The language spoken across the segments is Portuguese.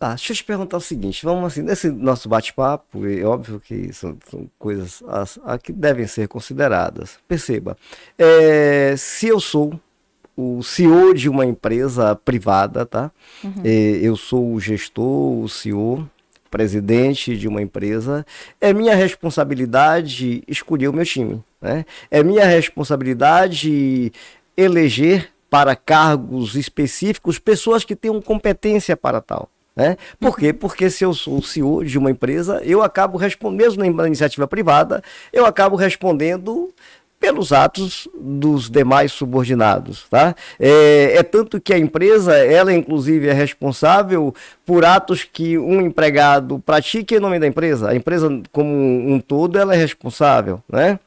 Tá, deixa eu te perguntar o seguinte, vamos assim, nesse nosso bate-papo, é óbvio que são coisas que devem ser consideradas. Perceba, se eu sou o CEO de uma empresa privada, tá? Uhum. Eu sou o gestor, o CEO, presidente de uma empresa. É minha responsabilidade escolher o meu time, né? É minha responsabilidade eleger para cargos específicos pessoas que tenham competência para tal. Né? Por quê? Uhum. Porque se eu sou o CEO de uma empresa, eu acabo respondendo, mesmo na iniciativa privada, eu acabo respondendo pelos atos dos demais subordinados, tá? Tanto que a empresa, ela inclusive é responsável por atos que um empregado pratica em nome da empresa. A empresa como um todo, ela é responsável, né?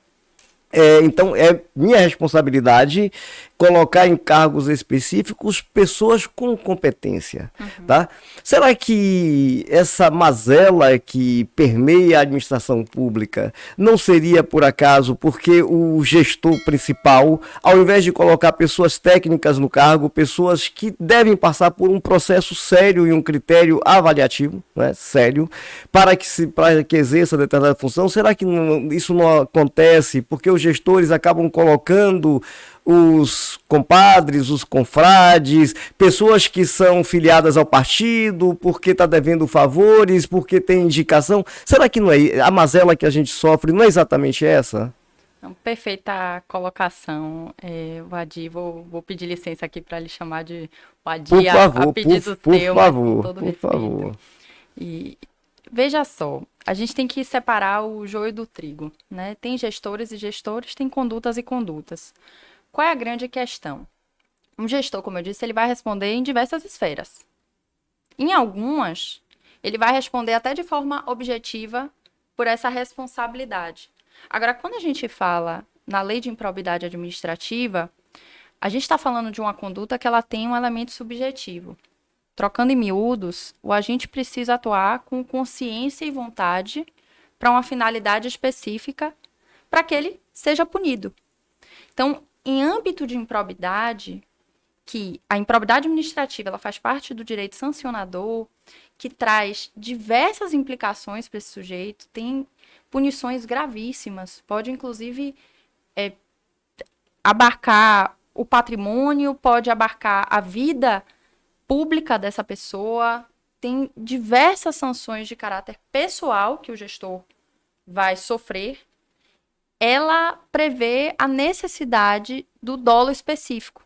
Então, é minha responsabilidade colocar em cargos específicos pessoas com competência, Uhum. tá? Será que essa mazela que permeia a administração pública não seria, por acaso, porque o gestor principal, ao invés de colocar pessoas técnicas no cargo, pessoas que devem passar por um processo sério e um critério avaliativo, né, sério, para que exerça determinada função, será que isso não acontece porque os gestores acabam colocando os compadres, os confrades, pessoas que são filiadas ao partido, porque está devendo favores, porque tem indicação? Será que não é a mazela que a gente sofre não é exatamente essa? Então, perfeita colocação, Wadi. Vou pedir licença aqui para lhe chamar de Por Wadi, a favor, pedido por seu, mas com favor, todo por respeito. favor. E veja só, a gente tem que separar o joio do trigo, né? Tem gestores e gestores, tem condutas e condutas. Qual é a grande questão? Um gestor, como eu disse, ele vai responder em diversas esferas. Em algumas, ele vai responder até de forma objetiva por essa responsabilidade. Agora, quando a gente fala na lei de improbidade administrativa, a gente está falando de uma conduta que ela tem um elemento subjetivo. Trocando em miúdos, o agente precisa atuar com consciência e vontade para uma finalidade específica para que ele seja punido. Então, em âmbito de improbidade, que a improbidade administrativa ela faz parte do direito sancionador, que traz diversas implicações para esse sujeito, tem punições gravíssimas, pode inclusive é, abarcar o patrimônio, pode abarcar a vida pública dessa pessoa, tem diversas sanções de caráter pessoal que o gestor vai sofrer. Ela prevê a necessidade do dolo específico.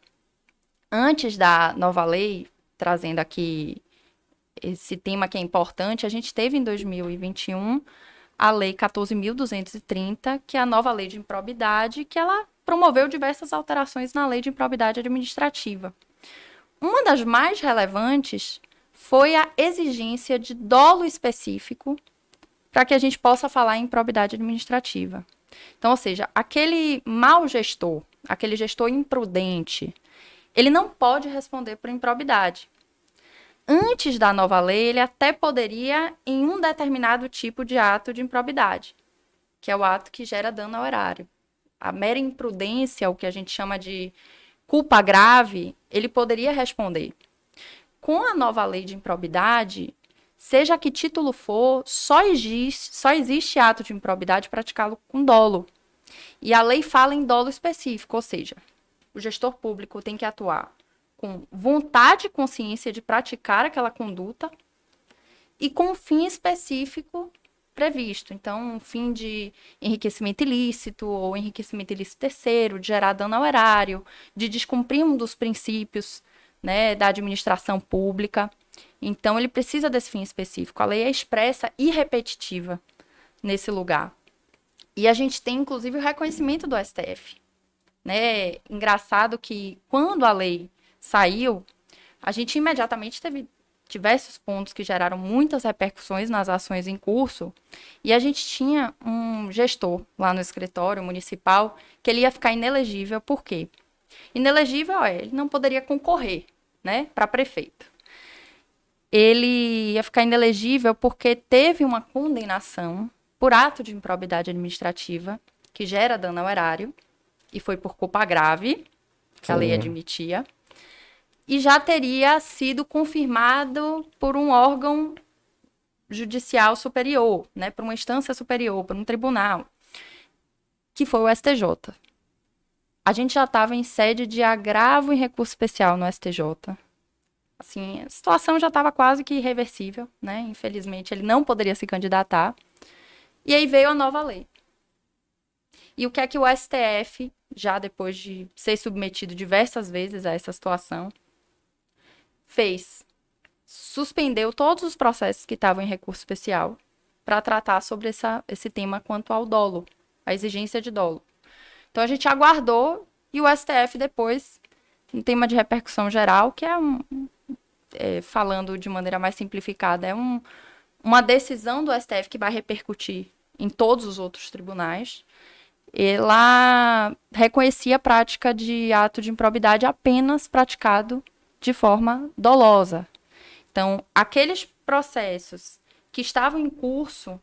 Antes da nova lei, trazendo aqui esse tema que é importante, a gente teve em 2021 a Lei 14.230, que é a nova lei de improbidade, que ela promoveu diversas alterações na lei de improbidade administrativa. Uma das mais relevantes foi a exigência de dolo específico para que a gente possa falar em improbidade administrativa. Então, ou seja, aquele mau gestor, aquele gestor imprudente, ele não pode responder por improbidade. Antes da nova lei, ele até poderia em um determinado tipo de ato de improbidade, que é o ato que gera dano ao erário. A mera imprudência, o que a gente chama de culpa grave, ele poderia responder. Com a nova lei de improbidade, seja que título for, só existe ato de improbidade praticá-lo com dolo. E a lei fala em dolo específico, ou seja, o gestor público tem que atuar com vontade e consciência de praticar aquela conduta e com um fim específico previsto. Então, um fim de enriquecimento ilícito ou enriquecimento ilícito terceiro, de gerar dano ao erário, de descumprir um dos princípios, né, da administração pública. Então, ele precisa desse fim específico. A lei é expressa e repetitiva nesse lugar. E a gente tem, inclusive, o reconhecimento do STF. Né? Engraçado que, quando a lei saiu, a gente imediatamente teve diversos pontos que geraram muitas repercussões nas ações em curso, e a gente tinha um gestor lá no escritório municipal que ele ia ficar inelegível. Por quê? Inelegível ele não poderia concorrer, né, para prefeito. Ele ia ficar inelegível porque teve uma condenação por ato de improbidade administrativa que gera dano ao erário, e foi por culpa grave, que a lei Sim. admitia. e já teria sido confirmado por um órgão judicial superior, né, por uma instância superior, por um tribunal, que foi o STJ. A gente já estava em sede de agravo em recurso especial no STJ. Assim, a situação já estava quase que irreversível, né? Infelizmente, ele não poderia se candidatar. E aí veio a nova lei. E o que é que o STF, já depois de ser submetido diversas vezes a essa situação, fez? Suspendeu todos os processos que estavam em recurso especial para tratar sobre esse tema quanto ao dolo, a exigência de dolo. Então a gente aguardou e o STF depois, um tema de repercussão geral, que falando de maneira mais simplificada, uma decisão do STF que vai repercutir em todos os outros tribunais. Ela reconhecia a prática de ato de improbidade apenas praticado de forma dolosa. Então, aqueles processos que estavam em curso,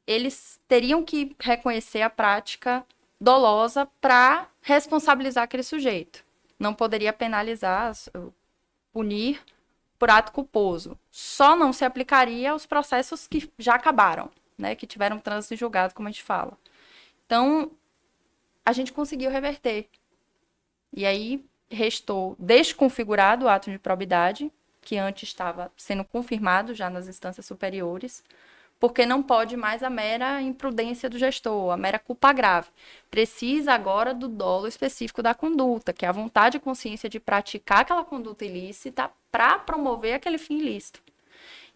eles teriam que reconhecer a prática dolosa para responsabilizar aquele sujeito. Não poderia penalizar, punir por ato culposo. Só não se aplicaria aos processos que já acabaram, né, que tiveram trânsito em julgado, como a gente fala. Então, a gente conseguiu reverter. E aí, restou desconfigurado o ato de improbidade, que antes estava sendo confirmado já nas instâncias superiores, porque não pode mais a mera imprudência do gestor, a mera culpa grave. Precisa agora do dolo específico da conduta, que é a vontade e consciência de praticar aquela conduta ilícita para promover aquele fim ilícito.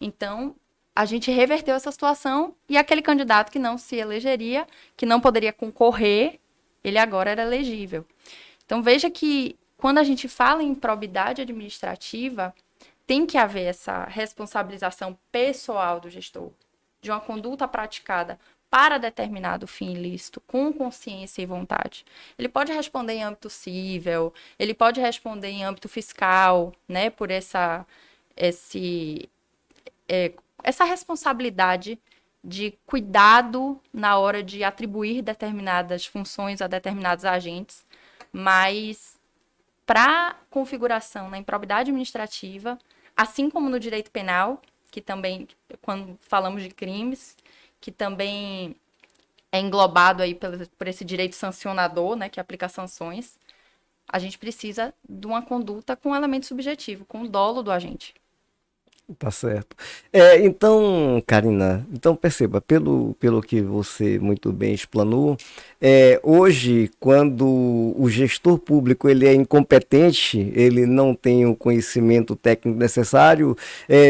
Então, a gente reverteu essa situação e aquele candidato que não se elegeria, que não poderia concorrer, ele agora era elegível. Então, veja que quando a gente fala em improbidade administrativa, tem que haver essa responsabilização pessoal do gestor, de uma conduta praticada para determinado fim ilícito, com consciência e vontade. Ele pode responder em âmbito civil, ele pode responder em âmbito fiscal, né, por essa responsabilidade de cuidado na hora de atribuir determinadas funções a determinados agentes, mas para configuração na improbidade administrativa, assim como no direito penal, que também, quando falamos de crimes, que também é englobado aí por esse direito sancionador, né, que aplica sanções, a gente precisa de uma conduta com elemento subjetivo, com o dolo do agente. Tá certo. Então, Karina, então perceba, pelo que você muito bem explanou, hoje, quando o gestor público ele é incompetente, ele não tem o conhecimento técnico necessário,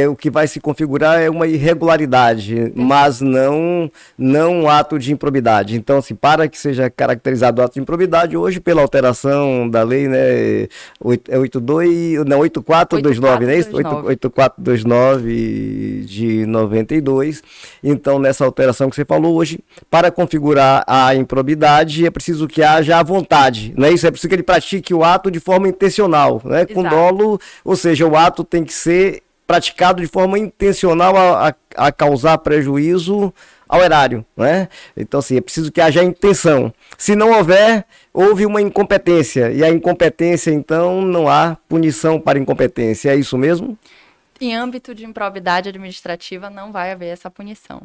o que vai se configurar é uma irregularidade, mas não um ato de improbidade. Então, assim, para que seja caracterizado o ato de improbidade, hoje, pela alteração da lei, né, 8429, né? 8429 de 92. Então, nessa alteração que você falou hoje, para configurar a improbidade, é preciso que haja a vontade, não é isso? É preciso que ele pratique o ato de forma intencional, né? Com dolo, ou seja, o ato tem que ser praticado de forma intencional a causar prejuízo ao erário, né? Então, assim, é preciso que haja intenção. Se não houver, houve uma incompetência, e a incompetência, então, não há punição para incompetência, é isso mesmo? Em âmbito de improbidade administrativa, não vai haver essa punição.